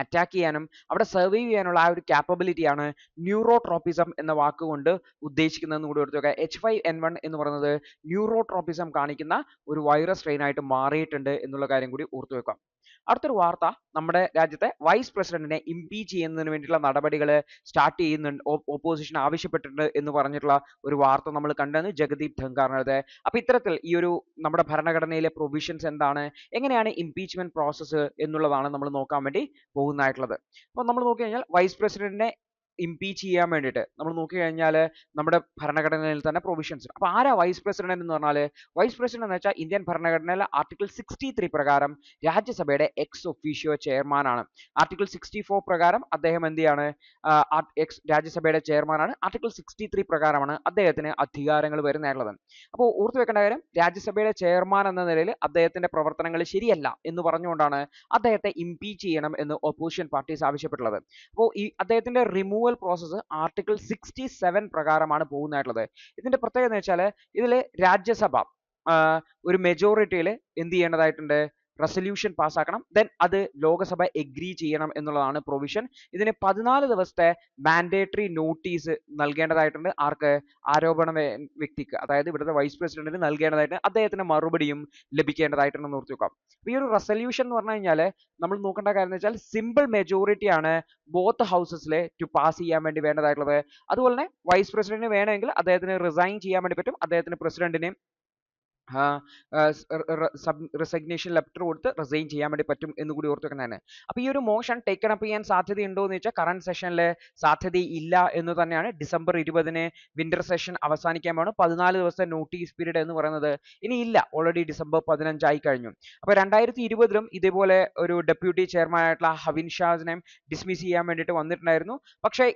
Speaker 1: അറ്റാക്ക് ചെയ്യാനും അവിടെ സർവൈവ് ചെയ്യാനുള്ള ആ ഒരു ക്യാപ്പബിലിറ്റിയാണ് ന്യൂറോട്രോപ്പിസം എന്ന വാക്കുകൊണ്ട് ഉദ്ദേശിക്കുന്നതെന്ന് കൂടി ഓർത്ത് വെക്കുക. H5N1 എന്ന് പറയുന്നത് ന്യൂറോട്രോപ്പിസം കാണിക്കുന്ന ഒരു വൈറസ് സ്ട്രെയിൻ ആയിട്ട് മാറിയിട്ടുണ്ട് എന്നുള്ള കാര്യം കൂടി ഓർത്തു വെക്കാം. അടുത്തൊരു വാർത്ത, നമ്മുടെ രാജ്യത്തെ വൈസ് പ്രസിഡന്റിനെ ഇംപീച്ച് ചെയ്യുന്നതിന് വേണ്ടിയിട്ടുള്ള നടപടികൾ സ്റ്റാർട്ട് ചെയ്യുന്നുണ്ട്, ഓപ്പോസിഷൻ ആവശ്യപ്പെട്ടിട്ടുണ്ട് എന്ന് പറഞ്ഞിട്ടുള്ള ഒരു വാർത്ത നമ്മൾ കണ്ടെന്ന് ജഗദീപ് ധൻഖാറിനത്. അപ്പൊ ഇത്തരത്തിൽ ഈ ഒരു നമ്മുടെ ഭരണഘടനയിലെ പ്രൊവിഷൻസ് എന്താണ്, എങ്ങനെയാണ് ഇംപീച്ച്മെന്റ് പ്രോസസ്സ് എന്നുള്ളതാണ് നമ്മൾ നോക്കാൻ വേണ്ടി പോകുന്നതായിട്ടുള്ളത്. അപ്പോൾ നമ്മൾ നോക്കി കഴിഞ്ഞാൽ വൈസ് പ്രസിഡന്റിനെ ഇംപീച്ച് ചെയ്യാൻ വേണ്ടിയിട്ട് നമ്മൾ നോക്കി കഴിഞ്ഞാൽ നമ്മുടെ ഭരണഘടനയിൽ തന്നെ പ്രൊവിഷൻസ്. അപ്പോൾ ആരാ വൈസ് പ്രസിഡന്റ് എന്ന് പറഞ്ഞാൽ, വൈസ് പ്രസിഡന്റ് എന്ന് വെച്ചാൽ ഇന്ത്യൻ ഭരണഘടനയിലെ ആർട്ടിക്കിൾ 63 പ്രകാരം രാജ്യസഭയുടെ എക്സ് ഒഫീഷ്യോ ചെയർമാനാണ്. ആർട്ടിക്കിൾ 64 പ്രകാരം അദ്ദേഹം എന്ത് ചെയ്യാണ്, രാജ്യസഭയുടെ ചെയർമാനാണ്. ആർട്ടിക്കിൾ 63 പ്രകാരമാണ് അദ്ദേഹത്തിന് അധികാരങ്ങൾ വരുന്നതായിട്ടുള്ളത്. അപ്പോൾ ഓർത്തു വെക്കേണ്ട കാര്യം, രാജ്യസഭയുടെ ചെയർമാൻ എന്ന നിലയിൽ അദ്ദേഹത്തിന്റെ പ്രവർത്തനങ്ങൾ ശരിയല്ല എന്ന് പറഞ്ഞുകൊണ്ടാണ് അദ്ദേഹത്തെ ഇംപീച്ച് ചെയ്യണം എന്ന് ഒപ്പോസിഷൻ പാർട്ടീസ് ആവശ്യപ്പെട്ടുള്ളത്. അപ്പോൾ ഈ അദ്ദേഹത്തിന്റെ റിമൂവൽ പ്രോസസ്സ് ആർട്ടിക്കിൾ 67 പ്രകാരമാണ് പോകുന്നതായിട്ടുള്ളത്. ഇതിന്റെ പ്രത്യേകത എന്ന് വെച്ചാൽ ഇതിൽ രാജ്യസഭ ഒരു മെജോറിറ്റിയിൽ എന്ത് ചെയ്യേണ്ടതായിട്ടുണ്ട്, റെസൊല്യൂഷൻ പാസ്സാക്കണം. ദെൻ അത് ലോകസഭ എഗ്രി ചെയ്യണം എന്നുള്ളതാണ് പ്രൊവിഷൻ. ഇതിന് 14 ദിവസത്തെ മാൻഡേറ്ററി നോട്ടീസ് നൽകേണ്ടതായിട്ടുണ്ട്. ആർക്ക്, ആരോപണ വ്യക്തിക്ക്, അതായത് ഇവിടുത്തെ വൈസ് പ്രസിഡന്റിന് നൽകേണ്ടതായിട്ട്, അദ്ദേഹത്തിന് മറുപടിയും ലഭിക്കേണ്ടതായിട്ടുണ്ടെന്ന് ഓർത്ത് വെക്കാം. ഈ ഒരു റെസൊല്യൂഷൻ എന്ന് പറഞ്ഞു കഴിഞ്ഞാൽ നമ്മൾ നോക്കേണ്ട കാര്യം എന്ന് വെച്ചാൽ സിമ്പിൾ മെജോറിറ്റി ആണ് ബോത്ത് ഹൗസസിലെ ടു പാസ് ചെയ്യാൻ വേണ്ടി വേണ്ടതായിട്ടുള്ളത്. അതുപോലെ തന്നെ വൈസ് പ്രസിഡന്റിന് വേണമെങ്കിൽ അദ്ദേഹത്തിന് റിസൈൻ ചെയ്യാൻ വേണ്ടി പറ്റും, അദ്ദേഹത്തിന് പ്രസിഡന്റിനെ റെസിഗ്നേഷൻ ലെറ്റർ കൊടുത്ത് റിസൈൻ ചെയ്യാൻ വേണ്ടി പറ്റും എന്ന് കൂടി ഓർത്ത് വെക്കുന്നതാണ്. അപ്പോൾ ഈ ഒരു മോഷൻ ടേക്കൺ അപ്പ് ചെയ്യാൻ സാധ്യതയുണ്ടോ എന്ന് വെച്ചാൽ കറണ്ട് സെഷനിൽ സാധ്യതയില്ല എന്ന് തന്നെയാണ്. ഡിസംബർ 20 വിന്റർ സെഷൻ അവസാനിക്കാൻ വേണം. 14 ദിവസത്തെ നോട്ടീസ് പീരീഡ് എന്ന് പറയുന്നത് ഇനി ഇല്ല, ഓൾറെഡി ഡിസംബർ 15 ആയി കഴിഞ്ഞു. അപ്പോൾ 2020 ഇതേപോലെ ഒരു ഡെപ്യൂട്ടി ചെയർമാൻ ആയിട്ടുള്ള ഹവിൻ ഷാസിനെ ഡിസ്മിസ് ചെയ്യാൻ വേണ്ടിയിട്ട് വന്നിട്ടുണ്ടായിരുന്നു. പക്ഷേ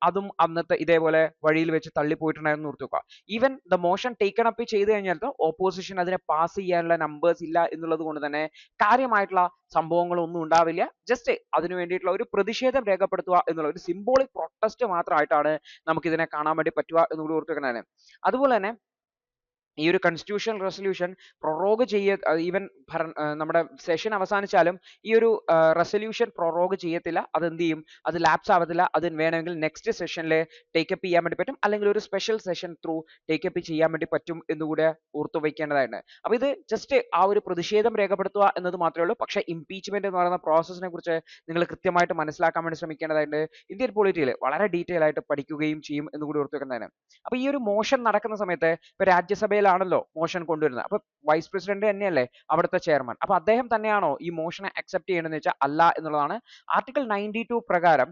Speaker 1: അതും അന്നത്തെ ഇതേപോലെ വഴിയിൽ വെച്ച് തള്ളിപ്പോയിട്ടുണ്ടായിരുന്നു ഓർത്ത് വെക്കുക. Even the motion taken up ചെയ്ത് കഴിഞ്ഞാൽ ഓപ്പോസിഷൻ അതിനെ പാസ് ചെയ്യാനുള്ള നമ്പേഴ്സ് ഇല്ല എന്നുള്ളത് കൊണ്ട് തന്നെ കാര്യമായിട്ടുള്ള സംഭവങ്ങളൊന്നും ഉണ്ടാവില്ല. ജസ്റ്റ് അതിനു വേണ്ടിയിട്ടുള്ള ഒരു പ്രതിഷേധം രേഖപ്പെടുത്തുക എന്നുള്ള ഒരു സിംബോളിക് പ്രൊട്ടസ്റ്റ് മാത്രമായിട്ടാണ് നമുക്ക് ഇതിനെ കാണാൻ വേണ്ടി പറ്റുക എന്നുകൂടി ഓർത്ത് വെക്കുന്നതാണ്. അതുപോലെ തന്നെ ഈ ഒരു കോൺസ്റ്റിറ്റ്യൂഷണൽ റെസൊല്യൂഷൻ പ്രൊറോഗ് ഈവൻ നമ്മുടെ സെഷൻ അവസാനിച്ചാലും ഈ ഒരു റെസൊല്യൂഷൻ പ്രൊറോഗ് ചെയ്യത്തില്ല. അത് എന്ത് ചെയ്യും, അത് ലാപ്സ് ആവത്തില്ല. അത് വേണമെങ്കിൽ നെക്സ്റ്റ് സെഷനിൽ ടേക്കപ്പ് ചെയ്യാൻ വേണ്ടി പറ്റും, അല്ലെങ്കിൽ ഒരു സ്പെഷ്യൽ സെഷൻ ത്രൂ ടേക്കപ്പ് ചെയ്യാൻ വേണ്ടി പറ്റും എന്നുകൂടെ ഓർത്തു വയ്ക്കേണ്ടതായിട്ടുണ്ട്. അപ്പോൾ ഇത് ജസ്റ്റ് ആ ഒരു പ്രതിഷേധം രേഖപ്പെടുത്തുക എന്നത് മാത്രമേ ഉള്ളൂ. പക്ഷേ ഇംപീച്ച്മെന്റ് എന്ന് പറയുന്ന പ്രോസസ്സിനെ കുറിച്ച് നിങ്ങൾ കൃത്യമായിട്ട് മനസ്സിലാക്കാൻ വേണ്ടി ശ്രമിക്കേണ്ടതായിട്ടുണ്ട്. ഇന്ത്യൻ പൊളിറ്റിയിൽ വളരെ ഡീറ്റെയിൽ ആയിട്ട് പഠിക്കുകയും ചെയ്യും എന്നുകൂടി ഓർത്തു വെക്കുന്നതാണ്. അപ്പോൾ ഈ ഒരു മോഷൻ നടക്കുന്ന സമയത്ത് ഇപ്പോൾ രാജ്യസഭയിലാണല്ലോ മോഷൻ കൊണ്ടുവരുന്നത്. അപ്പോൾ വൈസ് പ്രസിഡന്റ് തന്നെയല്ലേ അവിടുത്തെ ചെയർമാൻ. അപ്പോൾ അദ്ദേഹം തന്നെയാണോ ഈ മോഷനെ അക്സെപ്റ്റ് ചെയ്യേണ്ടതെന്ന് വെച്ചാൽ അല്ല എന്നുള്ളതാണ്. ആർട്ടിക്കിൾ 92 പ്രകാരം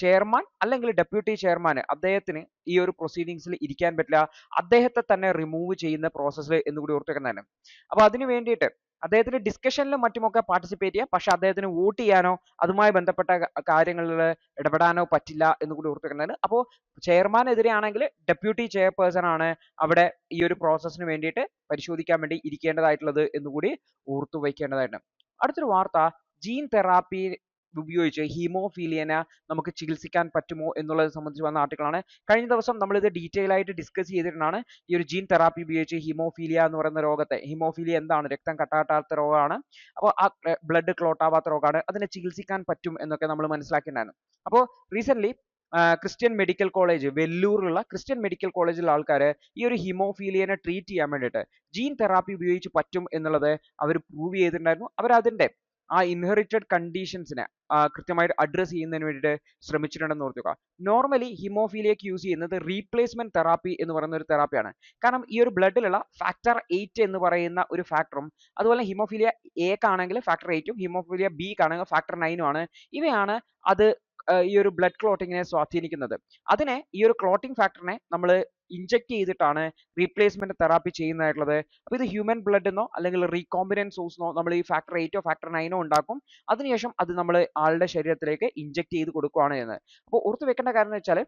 Speaker 1: ചെയർമാൻ അല്ലെങ്കിൽ ഡെപ്യൂട്ടി ചെയർമാൻ അദ്ദേഹത്തിന് ഈ ഒരു പ്രൊസീഡിങ്സിൽ ഇരിക്കാൻ പറ്റില്ല, അദ്ദേഹത്തെ തന്നെ റിമൂവ് ചെയ്യുന്ന പ്രോസസ്സ് എന്നുകൂടി ഓർത്ത് വെക്കുന്നതാണ്. അപ്പോൾ അതിന് വേണ്ടിയിട്ട് അദ്ദേഹത്തിന് ഡിസ്കഷനിലും മറ്റുമൊക്കെ പാർട്ടിസിപ്പേറ്റ് ചെയ്യാം, പക്ഷെ അദ്ദേഹത്തിന് വോട്ട് ചെയ്യാനോ അതുമായി ബന്ധപ്പെട്ട കാര്യങ്ങളിൽ ഇടപെടാനോ പറ്റില്ല എന്നുകൂടി ഓർത്ത് വെക്കുന്നതാണ്. അപ്പോൾ ചെയർമാനെതിരെ ആണെങ്കിൽ ഡെപ്യൂട്ടി ചെയർപേഴ്സൺ ആണ് അവിടെ ഈ ഒരു പ്രോസസ്സിന് വേണ്ടിയിട്ട് പരിശോധിക്കാൻ വേണ്ടി ഇരിക്കേണ്ടതായിട്ടുള്ളത് എന്നുകൂടി ഓർത്തു വയ്ക്കേണ്ടതായിട്ടുണ്ട്. അടുത്തൊരു വാർത്ത, ജീൻ തെറാപ്പി ഉപയോഗിച്ച് ഹീമോഫീലിയനെ നമുക്ക് ചികിത്സിക്കാൻ പറ്റുമോ എന്നുള്ളത് സംബന്ധിച്ച് വന്ന ആർട്ടിക്കിളാണ്. കഴിഞ്ഞ ദിവസം നമ്മൾ ഇത് ഡീറ്റെയിൽ ആയിട്ട് ഡിസ്കസ് ചെയ്തിട്ടാണ്. ഈ ഒരു ജീൻ തെറാപ്പി ഉപയോഗിച്ച് ഹീമോഫീലിയ എന്ന് പറയുന്ന രോഗത്തെ, ഹീമോഫീലിയ എന്താണ്, രക്തം കട്ടാട്ടാത്ത രോഗമാണ്. അപ്പോൾ ആ ബ്ലഡ് ക്ലോട്ട് ആവാത്ത രോഗമാണ്, അതിനെ ചികിത്സിക്കാൻ പറ്റും എന്നൊക്കെ നമ്മൾ മനസ്സിലാക്കിയിട്ടുണ്ടായിരുന്നു. അപ്പോൾ റീസെന്റ് ക്രിസ്ത്യൻ മെഡിക്കൽ കോളേജ്, വെല്ലൂരിലുള്ള ക്രിസ്ത്യൻ മെഡിക്കൽ കോളേജിലുള്ള ആൾക്കാർ ഈ ഒരു ഹീമോഫീലിയനെ ട്രീറ്റ് ചെയ്യാൻ വേണ്ടിയിട്ട് ജീൻ തെറാപ്പി ഉപയോഗിച്ച് പറ്റും എന്നുള്ളത് അവർ പ്രൂവ് ചെയ്തിട്ടുണ്ടായിരുന്നു. അവർ അതിന്റെ ആ ഇൻഹെറിറ്റഡ് കണ്ടീഷൻസിനെ, കൃത്യമായിട്ട് അഡ്രസ്സ് ചെയ്യുന്നതിന് വേണ്ടിയിട്ട് ശ്രമിച്ചിട്ടുണ്ടെന്ന് ഓർക്കുക. നോർമലി ഹിമോഫീലിയക്ക് യൂസ് ചെയ്യുന്നത് റീപ്ലേസ്മെന്റ് തെറാപ്പി എന്ന് പറയുന്ന ഒരു തെറാപ്പിയാണ്. കാരണം ഈ ഒരു ബ്ലഡിലുള്ള ഫാക്ടർ 8 എന്ന് പറയുന്ന ഒരു ഫാക്ടറും അതുപോലെ ഹിമോഫീലിയ എക്കാണെങ്കിൽ ഫാക്ടർ 8ഉം ഹിമോഫീലിയ ബിക്കാണെങ്കിൽ ഫാക്ടർ 9ഉം ആണ്. ഇവയാണ് അത് ഈ ഒരു ബ്ലഡ് ക്ലോട്ടിങ്ങിനെ സ്വാധീനിക്കുന്നത്. അതിനെ ഈ ഒരു ക്ലോട്ടിംഗ് ഫാക്ടറിനെ നമ്മൾ ഇഞ്ചെക്ട് ചെയ്തിട്ടാണ് റീപ്ലേസ്മെന്റ് തെറാപ്പി ചെയ്യുന്നതായിട്ടുള്ളത്. അപ്പോൾ ഇത് ഹ്യൂമൻ ബ്ലഡ് എന്നോ അല്ലെങ്കിൽ റീകോമ്പിനന്റ് സോഴ്സിനോ നമ്മൾ ഈ ഫാക്ടർ 8ഓ ഫാക്ടർ 9ഓ ഉണ്ടാക്കും. അതിനുശേഷം അത് നമ്മൾ ആളുടെ ശരീരത്തിലേക്ക് ഇഞ്ചെക്ട് ചെയ്ത് കൊടുക്കുകയാണ് ചെയ്യുന്നത്. അപ്പോൾ ഓർത്ത് വെക്കേണ്ട കാര്യം എന്ന് വെച്ചാൽ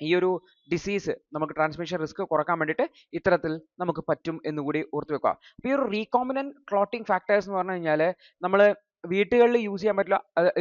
Speaker 1: ഈ ഒരു ഡിസീസ് നമുക്ക് ട്രാൻസ്മിഷൻ റിസ്ക് കുറക്കാൻ വേണ്ടിയിട്ട് ഇത്തരത്തിൽ നമുക്ക് പറ്റും എന്നുകൂടി ഓർത്ത് വെക്കുക. അപ്പോൾ ഈ ഒരു റീകോമ്പിനന്റ് ക്ലോട്ടിംഗ് ഫാക്ടേഴ്സ് എന്ന് പറഞ്ഞു കഴിഞ്ഞാൽ നമ്മൾ വീട്ടുകളിൽ യൂസ് ചെയ്യാൻ പറ്റില്ല.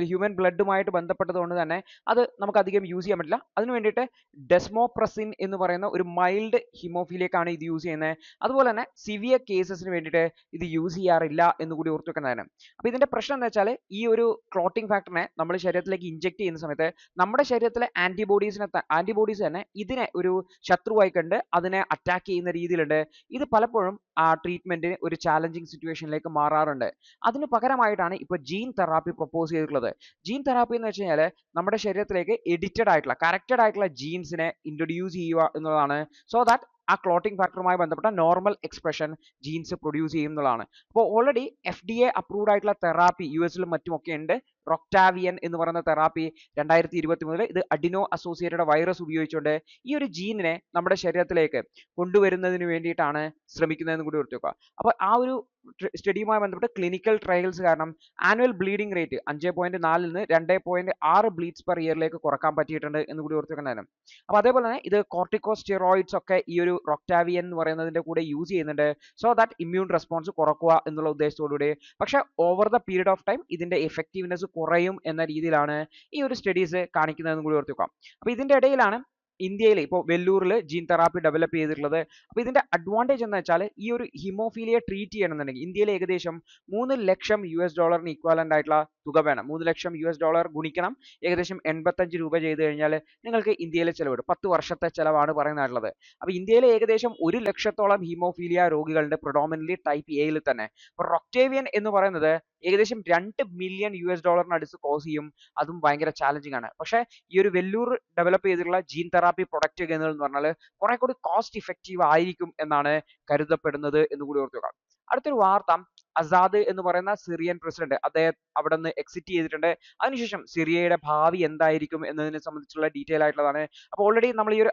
Speaker 1: ഹ്യൂമൻ ബ്ലഡുമായിട്ട് ബന്ധപ്പെട്ടത് കൊണ്ട് തന്നെ അത് നമുക്ക് അധികം യൂസ് ചെയ്യാൻ പറ്റില്ല. അതിന് വേണ്ടിയിട്ട് ഡെസ്മോപ്രസിൻ എന്ന് പറയുന്ന ഒരു മൈൽഡ് ഹിമോഫീലിയക്കാണ് ഇത് യൂസ് ചെയ്യുന്നത്. അതുപോലെ തന്നെ സിവിയർ കേസസിന് വേണ്ടിയിട്ട് ഇത് യൂസ് ചെയ്യാറില്ല എന്ന് കൂടി ഓർത്ത് വെക്കുന്നതാണ്. അപ്പോൾ ഇതിന്റെ പ്രശ്നം എന്താ വെച്ചാൽ ഈ ഒരു ക്ലോട്ടിംഗ് ഫാക്ടറിനെ നമ്മൾ ശരീരത്തിലേക്ക് ഇഞ്ചെക്ട് ചെയ്യുന്ന സമയത്ത് നമ്മുടെ ശരീരത്തിലെ ആന്റിബോഡീസ് തന്നെ ഇതിനെ ഒരു ശത്രുവായി കണ്ട് അതിനെ അറ്റാക്ക് ചെയ്യുന്ന രീതിയിലുണ്ട്. ഇത് പലപ്പോഴും ആ ട്രീറ്റ്മെന്റിന് ഒരു ചാലഞ്ചിങ് സിറ്റുവേഷനിലേക്ക് മാറാറുണ്ട്. അതിന് പകരമായിട്ടാണ് ഇപ്പോൾ ജീൻ തെറാപ്പി പ്രപ്പോസ് ചെയ്തിട്ടുള്ളത്. ജീൻ തെറാപ്പി എന്ന് വെച്ച് കഴിഞ്ഞാൽ നമ്മുടെ ശരീരത്തിലേക്ക് കറക്റ്റഡ് ആയിട്ടുള്ള ജീൻസിനെ ഇൻട്രൊഡ്യൂസ് ചെയ്യുക എന്നുള്ളതാണ്. സോ ദാറ്റ് ആ ക്ലോട്ടിംഗ് ഫാക്ടറുമായി ബന്ധപ്പെട്ട നോർമൽ എക്സ്പ്രഷൻ ജീൻസ് പ്രൊഡ്യൂസ് ചെയ്യും എന്നുള്ളതാണ്. അപ്പോൾ ഓൾറെഡി FDA അപ്രൂവ്ഡ് ആയിട്ടുള്ള തെറാപ്പി US-ലും മറ്റുമൊക്കെ ഉണ്ട്. റൊക്ടാവിയൻ എന്ന് പറയുന്ന തെറാപ്പി 2023 ഇത് അഡിനോ അസോസിയേറ്റഡ് വൈറസ് ഉപയോഗിച്ചുകൊണ്ട് ഈ ഒരു ജീനിനെ നമ്മുടെ ശരീരത്തിലേക്ക് കൊണ്ടുവരുന്നതിന് വേണ്ടിയിട്ടാണ് ശ്രമിക്കുന്നതെന്ന് കൂടി ഓർത്ത് വെക്കുക. അപ്പോൾ ആ ഒരു സ്റ്റഡിയുമായി ബന്ധപ്പെട്ട് ക്ലിനിക്കൽ ട്രയൽസ് കാരണം ആനുവൽ ബ്ലീഡിംഗ് റേറ്റ് 5.4 നിന്ന് 2.6 ബ്ലീഡ്സ് പെർ ഇയറിലേക്ക് കുറക്കാൻ പറ്റിയിട്ടുണ്ട് എന്ന് കൂടി ഓർത്ത് വെക്കുന്നതാണ്. അപ്പോൾ അതേപോലെ തന്നെ ഇത് കോർട്ടിക്കോസ്റ്റെറോയിഡ്സ് ഒക്കെ ഈ ഒരു റൊക്ടാവിയൻ എന്ന് പറയുന്നതിന്റെ കൂടെ യൂസ് ചെയ്യുന്നുണ്ട്. സോ ദാറ്റ് ഇമ്മ്യൂൺ റെസ്പോൺസ് കുറക്കുക എന്നുള്ള ഉദ്ദേശത്തോടുകൂടി. പക്ഷെ over the period of time ഇതിന്റെ എഫക്റ്റീവ്നെസ് കുറയും എന്ന രീതിയിലാണ് ഈ ഒരു സ്റ്റഡീസ് കാണിക്കുന്നതെന്ന് കൂടി ഓർത്ത് വെക്കാം. അപ്പോൾ ഇതിന്റെ ഇടയിലാണ് ഇന്ത്യയിൽ ഇപ്പോൾ വെല്ലൂരിൽ ജീൻ തെറാപ്പി ഡെവലപ്പ് ചെയ്തിട്ടുള്ളത്. അപ്പോൾ ഇതിന്റെ അഡ്വാൻറ്റേജ് എന്ന് വെച്ചാൽ ഈ ഒരു ഹിമോഫീലിയ ട്രീറ്റ് ചെയ്യണമെന്നുണ്ടെങ്കിൽ ഇന്ത്യയിൽ ഏകദേശം $3 ലക്ഷം ഇക്വാലന്റ് ആയിട്ടുള്ള തുക വേണം. $3 ലക്ഷം ഗുണിക്കണം ഏകദേശം 85 രൂപ ചെയ്ത് കഴിഞ്ഞാൽ നിങ്ങൾക്ക് ഇന്ത്യയിലെ ചെലവ് 10 വർഷത്തെ ചെലവാണ് പറയുന്നതായിട്ടുള്ളത്. അപ്പോൾ ഇന്ത്യയിൽ ഏകദേശം 1 ലക്ഷത്തോളം ഹീമോഫീലിയ രോഗികളുടെ പ്രൊഡോമിനന്റ്ലി ടൈപ്പ് എയിൽ തന്നെ. അപ്പോൾ റൊക്ടേവിയൻ എന്ന് പറയുന്നത് ഏകദേശം $2 മില്യൺ അടുത്ത് കോസ്റ്റ് ചെയ്യും. അതും ഭയങ്കര ചാലഞ്ചിങ് ആണ്. പക്ഷേ ഈ ഒരു വെല്ലൂർ ഡെവലപ്പ് ചെയ്തിട്ടുള്ള ജീൻ തെറാപ്പി പ്രൊഡക്റ്റ് എന്ന് പറഞ്ഞാൽ കുറെ കൂടി കോസ്റ്റ് ഇഫക്റ്റീവ് ആയിരിക്കും എന്നാണ് കരുതപ്പെടുന്നത് എന്ന് കൂടി ഓർത്ത് വെക്കാം. അടുത്തൊരു വാർത്ത, അസാദ് എന്ന് പറയുന്ന സിറിയൻ പ്രസിഡന്റ് അദ്ദേഹം അവിടെ നിന്ന് എക്സിറ്റ് ചെയ്തിട്ടുണ്ട്. അതിനുശേഷം സിറിയയുടെ ഭാവി എന്തായിരിക്കും എന്നതിനെ സംബന്ധിച്ചുള്ള ഡീറ്റെയിൽ ആയിട്ടുള്ളതാണ്. അപ്പോൾ ഓൾറെഡി നമ്മൾ ഈ ഒരു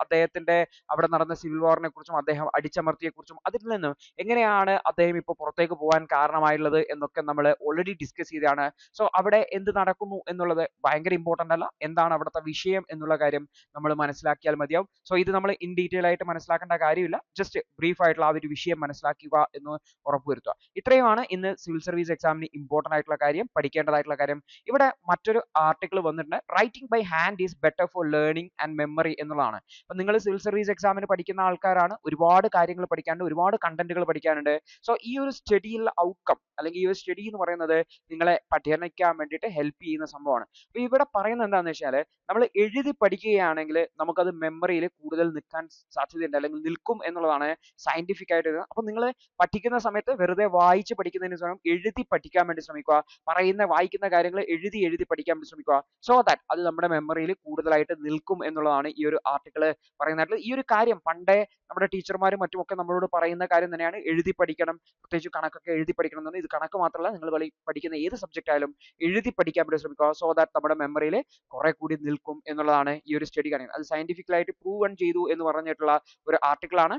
Speaker 1: അദ്ദേഹത്തിന്റെ അവിടെ നടന്ന സിവിൽ വാറിനെ കുറിച്ചും അദ്ദേഹം അടിച്ചമർത്തിയെ കുറിച്ചും അതിൽ നിന്നും എങ്ങനെയാണ് അദ്ദേഹം ഇപ്പോൾ പുറത്തേക്ക് പോകാൻ കാരണമായുള്ളത് എന്നൊക്കെ നമ്മൾ ഓൾറെഡി ഡിസ്കസ് ചെയ്തതാണ്. സോ അവിടെ എന്ത് നടക്കുന്നു എന്നുള്ളത് ഭയങ്കര ഇമ്പോർട്ടന്റ് അല്ല, എന്താണ് അവിടുത്തെ വിഷയം എന്നുള്ള കാര്യം നമ്മൾ മനസ്സിലാക്കിയാൽ മതിയാവും. സോ ഇത് നമ്മൾ ഇൻ ഡീറ്റെയിൽ ആയിട്ട് മനസ്സിലാക്കേണ്ട കാര്യമില്ല, ജസ്റ്റ് ബ്രീഫ് ആയിട്ടുള്ള ആ ഒരു വിഷയം മനസ്സിലാക്കുക എന്ന് ഉറപ്പുവരുത്തുക. ഇത്രയുമാണ് ഇന്ന് സിവിൽ സർവീസ് എക്സാമിന് ഇമ്പോർട്ടന്റ് ആയിട്ടുള്ള കാര്യം, പഠിക്കേണ്ടതായിട്ടുള്ള കാര്യം. ഇവിടെ മറ്റൊരു ആർട്ടിക്കിൾ വന്നിട്ടുണ്ട്, writing by hand is better for learning and memory എന്നുള്ളതാണ്. അപ്പം നിങ്ങൾ സിവിൽ സർവീസ് എക്സാമിന് പഠിക്കുന്ന ആൾക്കാരാണ്, ഒരുപാട് കാര്യങ്ങൾ പഠിക്കാനുണ്ട്, ഒരുപാട് കണ്ടന്റുകൾ പഠിക്കാനുണ്ട്. സോ ഈ ഒരു സ്റ്റഡിയിലുള്ള ഔട്ട്കം അല്ലെങ്കിൽ ഈ ഒരു സ്റ്റഡി എന്ന് പറയുന്നത് നിങ്ങളെ പഠിക്കാൻ വേണ്ടിയിട്ട് ഹെൽപ്പ് ചെയ്യുന്ന സംഭവമാണ്. അപ്പോൾ ഇവിടെ പറയുന്നത് എന്താണെന്ന് വെച്ചാൽ നമ്മൾ എഴുതി പഠിക്കുകയാണെങ്കിൽ നമുക്കത് മെമ്മറിയിൽ കൂടുതൽ നിൽക്കാൻ സാധ്യതയുണ്ട് അല്ലെങ്കിൽ നിൽക്കും എന്നുള്ളതാണ് സയന്റിഫിക് ആയിട്ട്. അപ്പോൾ നിങ്ങൾ പഠിക്കുന്ന സമയത്ത് വെറുതെ വായിച്ച് പഠിക്കുന്നതിന് സമയം എഴുതി പഠിക്കാൻ വേണ്ടി ശ്രമിക്കുക. വായിക്കുന്ന കാര്യങ്ങൾ എഴുതി പഠിക്കാൻ വേണ്ടി ശ്രമിക്കുക. സോ ദാറ്റ് അത് നമ്മുടെ മെമ്മറിയിൽ കൂടുതലായിട്ട് നിൽക്കും എന്നുള്ളതാണ് ഈ ഒരു ആർട്ടിക്കിൾ പറയുന്നത്. ഈ ഒരു കാര്യം പണ്ടേ നമ്മുടെ ടീച്ചർമാരും മറ്റുമൊക്കെ നമ്മളോട് പറയുന്ന കാര്യം തന്നെയാണ്, എഴുതി പഠിക്കണം, പ്രത്യേകിച്ച് കണക്കൊക്കെ എഴുതി പഠിക്കണം എന്ന്. ഇത് കണക്ക് മാത്രമല്ല, നിങ്ങൾ പഠിക്കുന്ന ഏത് സബ്ജക്റ്റ് ആയാലും എഴുതി പഠിക്കാൻ വേണ്ടി ശ്രമിക്കുക. സോ ദാറ്റ് നമ്മുടെ മെമ്മറിയിൽ കുറെ കൂടി നിൽക്കും എന്നുള്ളതാണ് ഈ ഒരു സ്റ്റഡി കാണിക്കുന്നത്. അത് സയന്റിഫിക്കലായിട്ട് പ്രൂവൺ ചെയ്തു എന്ന് പറഞ്ഞിട്ടുള്ള ഒരു ആർട്ടിക്കിൾ ആണ്.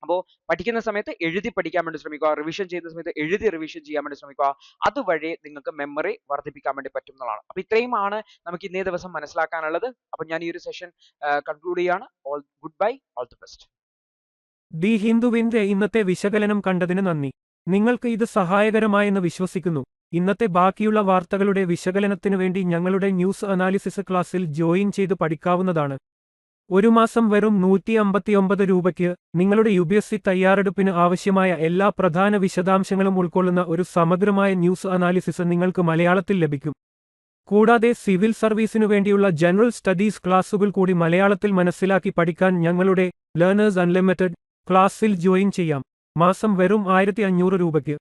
Speaker 1: അപ്പോൾ പഠിക്കുന്ന സമയത്ത് എഴുതി പഠിക്കാൻ വേണ്ടി ശ്രമിക്കുക, റിവിഷൻ ചെയ്യുന്ന സമയത്ത് എഴുതി റിവിഷൻ ചെയ്യാൻ വേണ്ടി ശ്രമിക്കുക. അതുവഴി നിങ്ങൾക്ക് മെമ്മറി വർദ്ധിപ്പിക്കാൻ വേണ്ടി പറ്റും എന്നുള്ളതാണ്. അപ്പോൾ ഇത്രയുമാണ് നമുക്ക് ഇന്നേ ദിവസം മനസ്സിലാക്കാനുള്ളത്. അപ്പോൾ ഞാൻ ഈ ഒരു സെഷൻ കൺക്ലൂഡ് ചെയ്യാണ്. All good bye, all the best.
Speaker 2: The ഹിന്ദുവിന്റെ ഇന്നത്തെ വിശകലനം കണ്ടതിന് നന്ദി. നിങ്ങൾക്ക് ഇത് സഹായകരമായെന്ന് വിശ്വസിക്കുന്നു. ഇന്നത്തെ ബാക്കിയുള്ള വാർത്തകളുടെ വിശകലനത്തിനു വേണ്ടി ഞങ്ങളുടെ ന്യൂസ് അനാലിസിസ് ക്ലാസ്സിൽ ജോയിൻ ചെയ്ത് പഠിക്കാവുന്നതാണ്. ഒരു മാസം വെറും 159 രൂപയ്ക്ക് നിങ്ങളുടെ UPSC തയ്യാറെടുപ്പിന് ആവശ്യമായ എല്ലാ പ്രധാന വിശദാംശങ്ങളും ഉൾക്കൊള്ളുന്ന ഒരു സമഗ്രമായ ന്യൂസ് അനാലിസിസ് നിങ്ങൾക്ക് മലയാളത്തിൽ ലഭിക്കും. കൂടാതെ സിവിൽ സർവീസിനു വേണ്ടിയുള്ള ജനറൽ സ്റ്റഡീസ് ക്ലാസുകൾ കൂടി മലയാളത്തിൽ മനസ്സിലാക്കി പഠിക്കാൻ ഞങ്ങളുടെ ലേണേഴ്സ് അൺലിമിറ്റഡ് ക്ലാസ്സിൽ ജോയിൻ ചെയ്യാം. മാസം വെറും 1500 രൂപയ്ക്ക്.